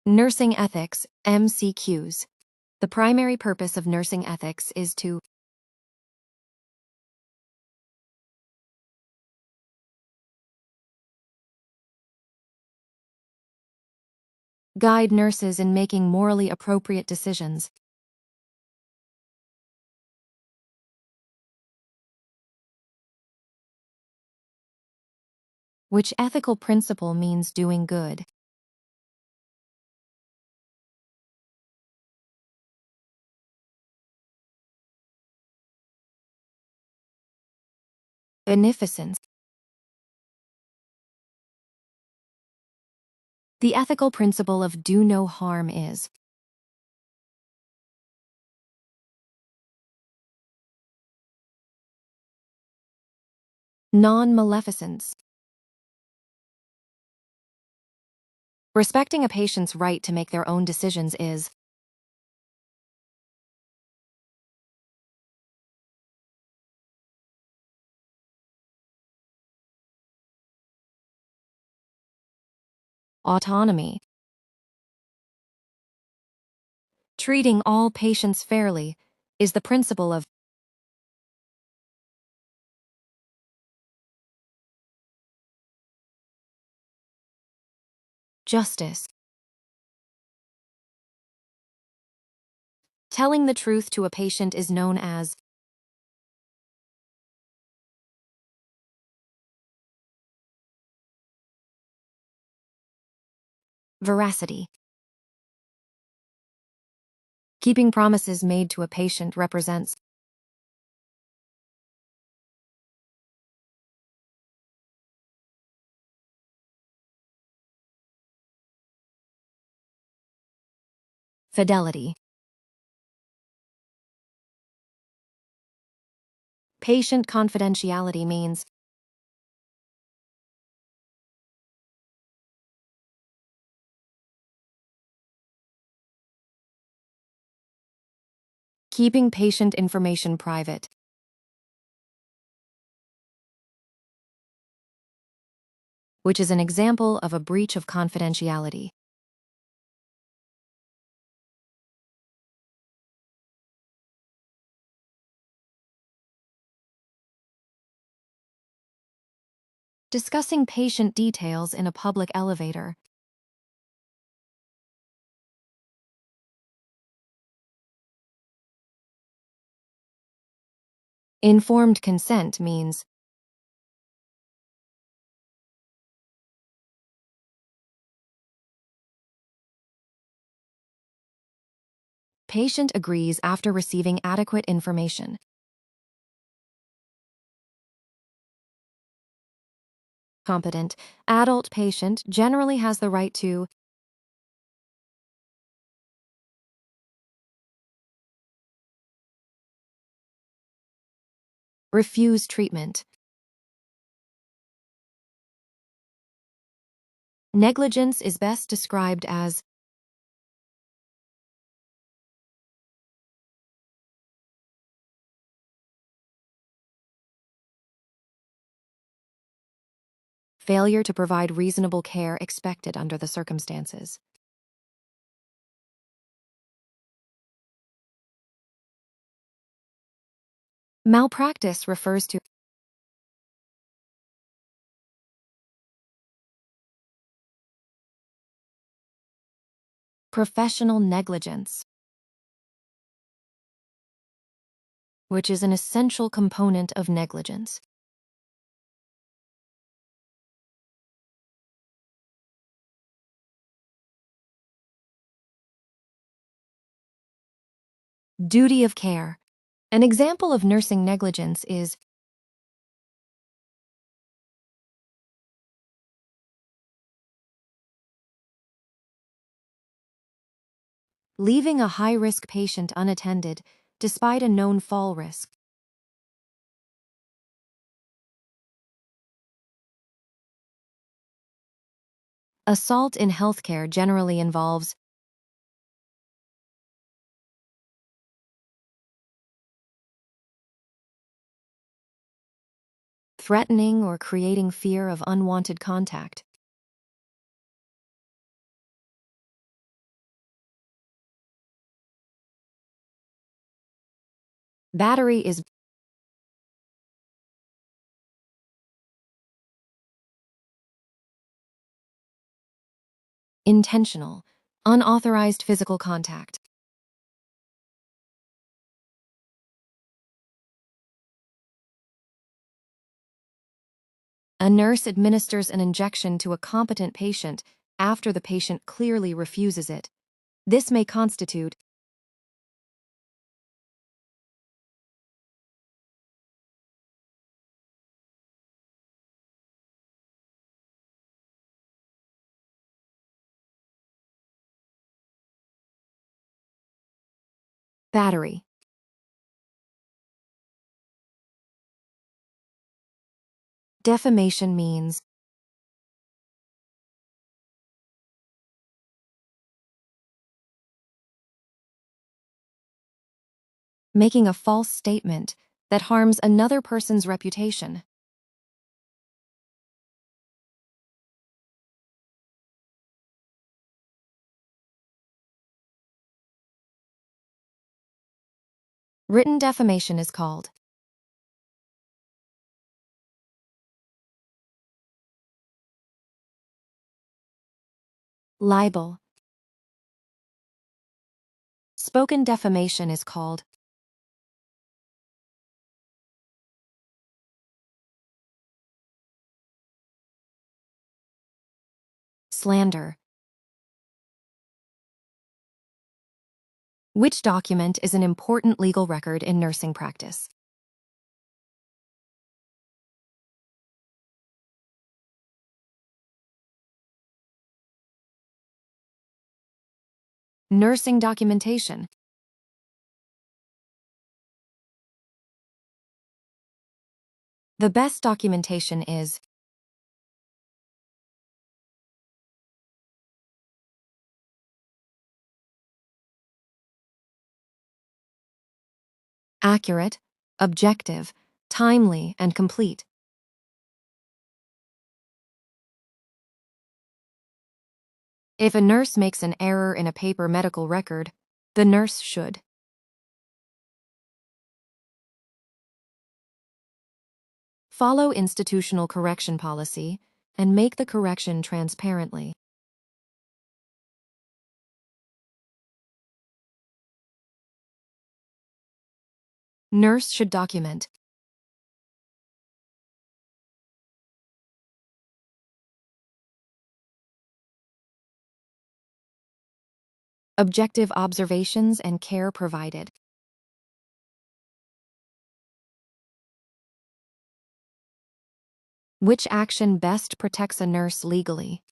Nursing ethics, MCQs. The primary purpose of nursing ethics is to guide nurses in making morally appropriate decisions, which ethical principle means doing good. Beneficence. The ethical principle of do no harm is non-maleficence. Respecting a patient's right to make their own decisions is autonomy. Treating all patients fairly is the principle of justice. Telling the truth to a patient is known as veracity. Keeping promises made to a patient represents fidelity. Patient confidentiality means keeping patient information private, which is an example of a breach of confidentiality. Discussing patient details in a public elevator. Informed consent means patient agrees after receiving adequate information. Competent adult patient generally has the right to refuse treatment. Negligence is best described as failure to provide reasonable care expected under the circumstances. Malpractice refers to professional negligence, which is an essential component of negligence. Duty of care. An example of nursing negligence is leaving a high-risk patient unattended despite a known fall risk. Assault in healthcare generally involves threatening or creating fear of unwanted contact. Battery is intentional, unauthorized physical contact. A nurse administers an injection to a competent patient after the patient clearly refuses it. This may constitute battery. Defamation means making a false statement that harms another person's reputation. Written defamation is called libel. Spoken defamation is called slander. Which document is an important legal record in nursing practice? Nursing documentation. The best documentation is accurate, objective, timely, and complete. If a nurse makes an error in a paper medical record, the nurse should follow institutional correction policy and make the correction transparently. Nurse should document objective observations and care provided. Which action best protects a nurse legally?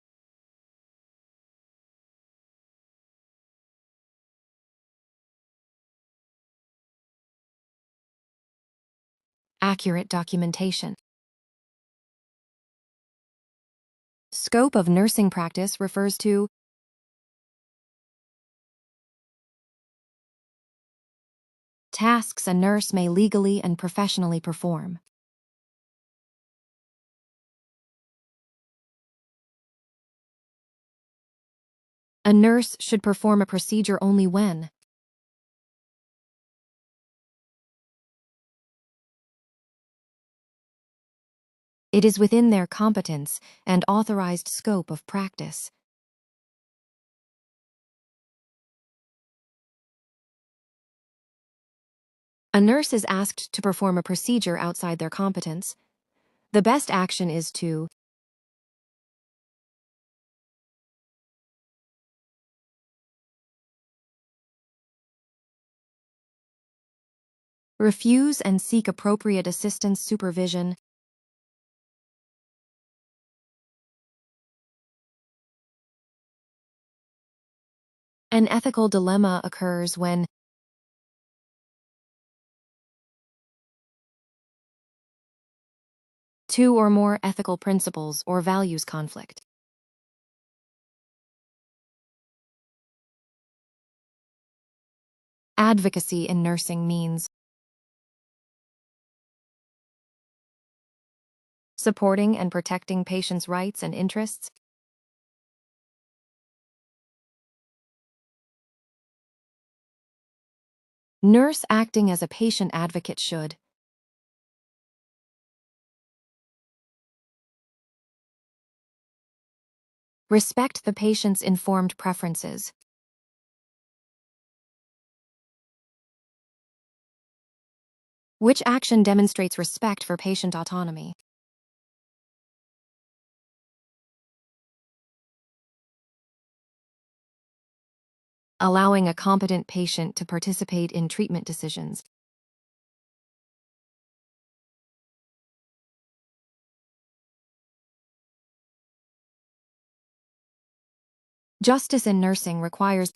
Accurate documentation. Scope of nursing practice refers to tasks a nurse may legally and professionally perform. A nurse should perform a procedure only when it is within their competence and authorized scope of practice. A nurse is asked to perform a procedure outside their competence. The best action is to refuse and seek appropriate assistance supervision, an ethical dilemma occurs when two or more ethical principles or values conflict. Advocacy in nursing means supporting and protecting patients' rights and interests, Nurse acting as a patient advocate should respect the patient's informed preferences, which action demonstrates respect for patient autonomy. Allowing a competent patient to participate in treatment decisions. Justice in nursing requires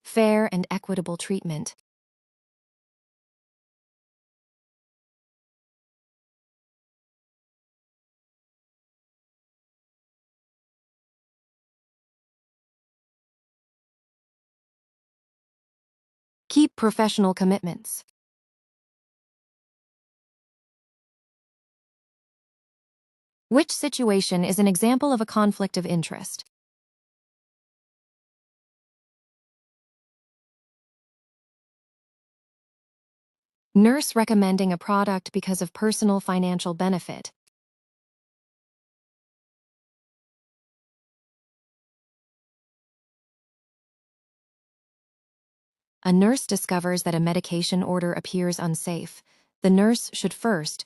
fair and equitable treatment. Keep professional commitments. Which situation is an example of a conflict of interest? Nurse recommending a product because of personal financial benefit. A nurse discovers that a medication order appears unsafe. The nurse should first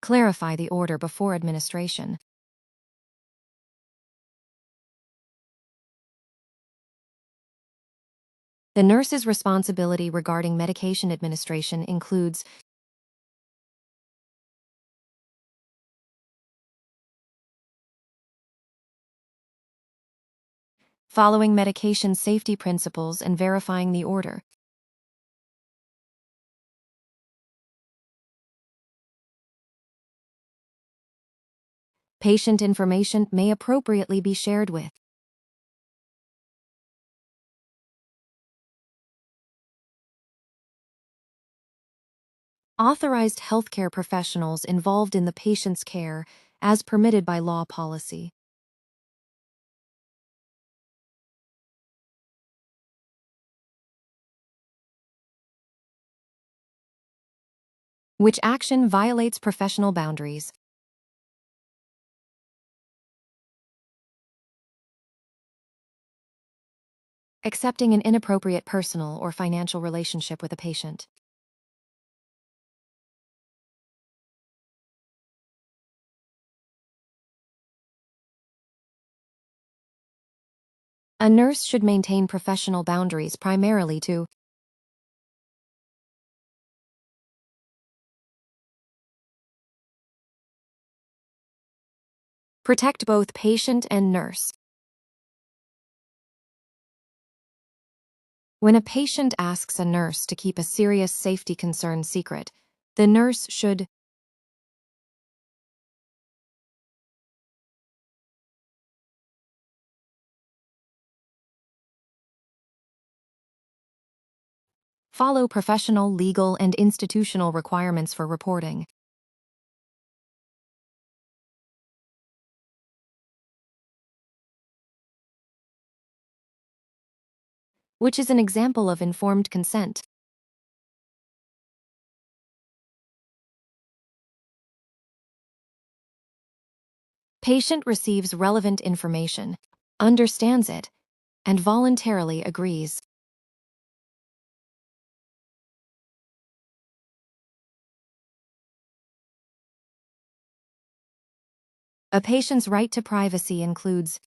clarify the order before administration. The nurse's responsibility regarding medication administration includes following medication safety principles and verifying the order. Patient information may appropriately be shared with authorized healthcare professionals involved in the patient's care as permitted by law policy. Which action violates professional boundaries? Accepting an inappropriate personal or financial relationship with a patient. A nurse should maintain professional boundaries primarily to protect both patient and nurse. When a patient asks a nurse to keep a serious safety concern secret, the nurse should follow professional, legal, and institutional requirements for reporting. Which is an example of informed consent. Patient receives relevant information, understands it, and voluntarily agrees. A patient's right to privacy includes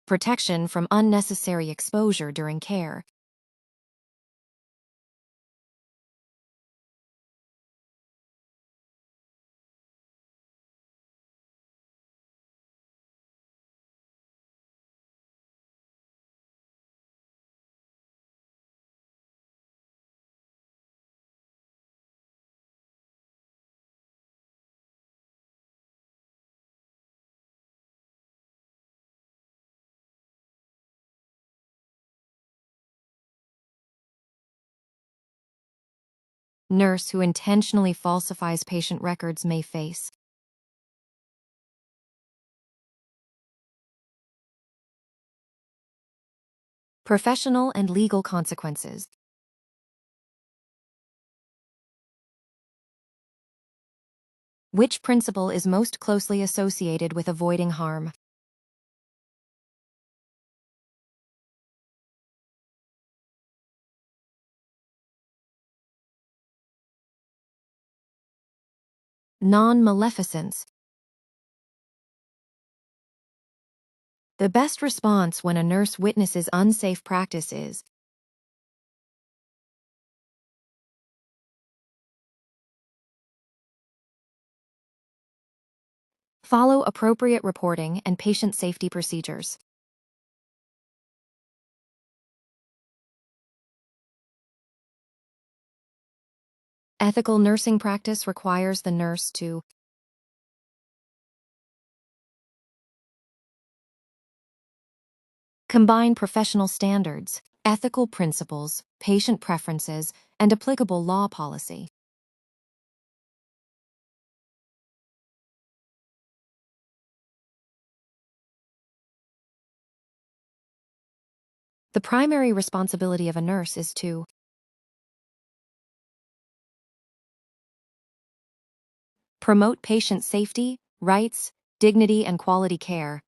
protection from unnecessary exposure during care, Nurse who intentionally falsifies patient records may face professional and legal consequences. Which principle is most closely associated with avoiding harm? Non-maleficence. The best response when a nurse witnesses unsafe practice is follow appropriate reporting and patient safety procedures. Ethical nursing practice requires the nurse to combine professional standards, ethical principles, patient preferences, and applicable law policy. The primary responsibility of a nurse is to promote patient safety, rights, dignity, and quality care,